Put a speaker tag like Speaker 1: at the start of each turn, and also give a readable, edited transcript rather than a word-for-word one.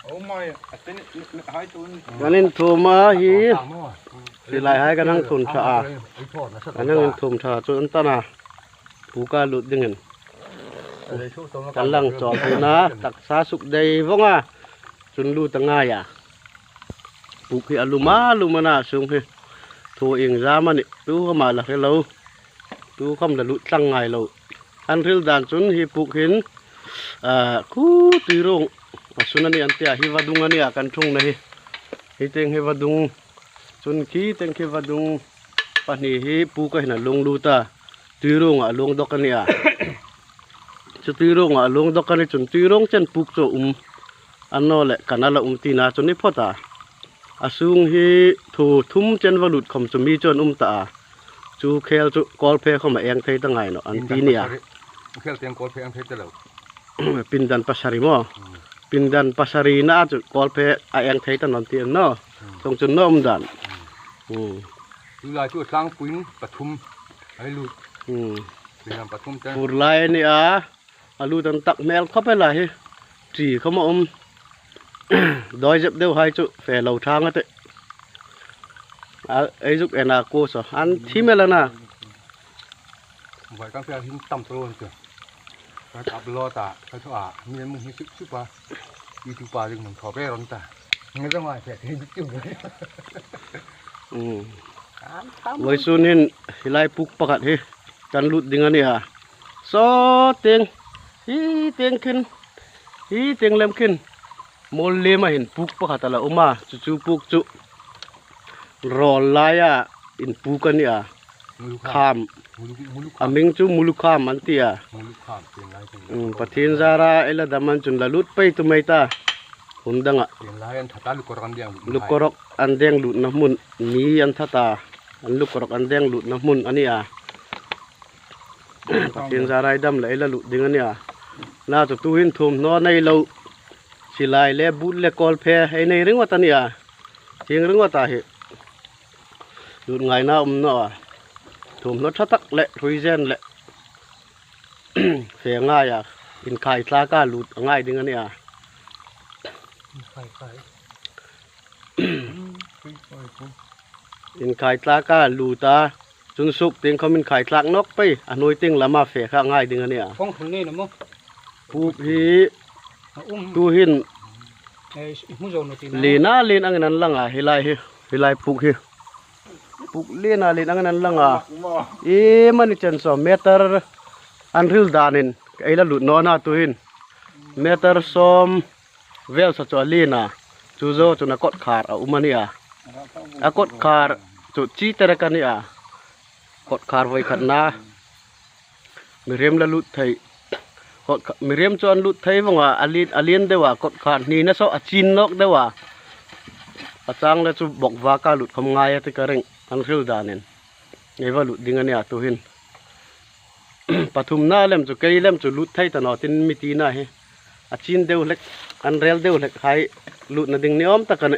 Speaker 1: อันนี้ทุ่มมาฮีสิหลายให้กันทั้งทุนชาอันนั้นทุมชาจนตนาผู้กาหลุดดึงเงินกันลังจอดอยู่นะตักษาสุขใดว่างจนรู้ตั้งง่ายปุกให้อลุมานะซุงให้โทเองรามันนี่ตู้เข้ามาละให้เราตู้คำละลุตั้งง่ายเราอันเรื่องด่านจนให้ปุกเห็นคู่ตีโรงสุนันนี่อันเตียฮิวาดุงอันนี้กันทุ่งนะฮิเต็งฮิวาดุงจนขี้เต็งฮิวาดุงปนี่ฮิปุกให้น่ะลงดูตาตีโรงลงดอกกันนี่จะตีโรงลงดอกกันนี่จนตีโรงเช่นปุกโจอันนั้นแหละกันนั่นละตีนาจนนี่พอตาอาซุงฮิถูทุ่มเจนวลุดคำสมีจนตาจูเคลจูกอลเพเข้ามาเองไทยตั้งไงเนาะอันตีเนี่ย
Speaker 2: เคลเตียงกอลเพเองไทยตลอด
Speaker 1: Pindan pasari mo pindan pasari naจูกอลเพเองไทยตั้งนั่นตีเนาะตรงจนน้อมดัน
Speaker 2: เวลาช่วยสร้างปุ๋ยปฐุมให้ลุดเป็นปฐุมจัง
Speaker 1: ปูไลนี่ลุดันตักแมลเข้าไปเลยจีเข้ามาดอยจับเดียวให้จุแฝงเหล่าช้างนั่นเองไอ้จุกเอ็นโกสอันที่เมลนะ
Speaker 2: ไว้กันเพื่อหินต่ำโตนเถอะการขับรถเขาชอบมีมึงหิ้ชุบปะยูทูบปะจึงมึงขอไปร้อนตาไม่ต้องมาแค่หิ้จุ่มเลย
Speaker 1: ไว้ส่วนนี้ไล่ปุกประกาศให้กันหลุดดิ่งอันนี้ซอเตียงเตียงขึ้นเตียงเล็มขึ้นโมเลมาเห็นปุกประกาศละมาจู่ปุกจู่รอลายอินปุกันนี่ข้ามมิงจู่มุลุข้ามมันตีประเทศจาราเอลดามันจุนละลุดไปตุไม่ตาหุ่นดัง
Speaker 2: ลูกกรอกอันเ
Speaker 1: ดียงหลุดน้ำมุนมีอันทัตาอันลูกกรอกอันเดียงหลุดน้ำมุนอันนี้ประเทศจาราดำเลยละลุดดิ่งอันนี้น่าจะตู้หินทุ่มนอนในเราสิลายเล่บุญเล่กอลเพให้ในเรื่องว่าตานี่เชียงเรื่องว่าตาเหหลุดไงนะเนาะทุ่มนอชักเละทุยเจนเละเสียง่ายอินไข่คลาก้าหลุดง่ายดิ่งอันนี้อินไข่คลาก้าหลุดจนสุกเตียงเขาเป็นไข่คลากนกไปอันนู้นเตียงละมาเสียข้าง่ายดิ่งอันนี้
Speaker 3: ฟ้องคนนี้นะมั้ง
Speaker 1: ปูพีตู้หินลีน่าลีนอันนั้นลังเฮลัยปุกลีน่าลีนอันนั้นลังมันเจนสอเมตรอันริลดานินไอ้ละหลุดนอนาตู้หินเมตรสอมเวลสัจวลีน่าจูโจจุนักกดขาดมันนี่กดขาดจุดชีตระกันนี่กดขาดไว้ขัดนามีเรียมละหลุดไทยมีเรียมจวนลุดไทยว่าอลีนเดว่ากดขาดนี่นะโซอาจินนกเดว่าอาจารย์เลยจะบอกว่าการลุดคำง่ายที่กระเร่งอันเรื่องดานินไงว่าลุดดิ่งอันนี้ตัวหินปฐุมหน้าเล่มจะเกยเล่มจะลุดไทยตลอดที่มีตีหน้าเฮอาจินเดวเล็กอันเรลเดวเล็กให้ลุดนั่นดิ่งนี้อ้อมตะกัน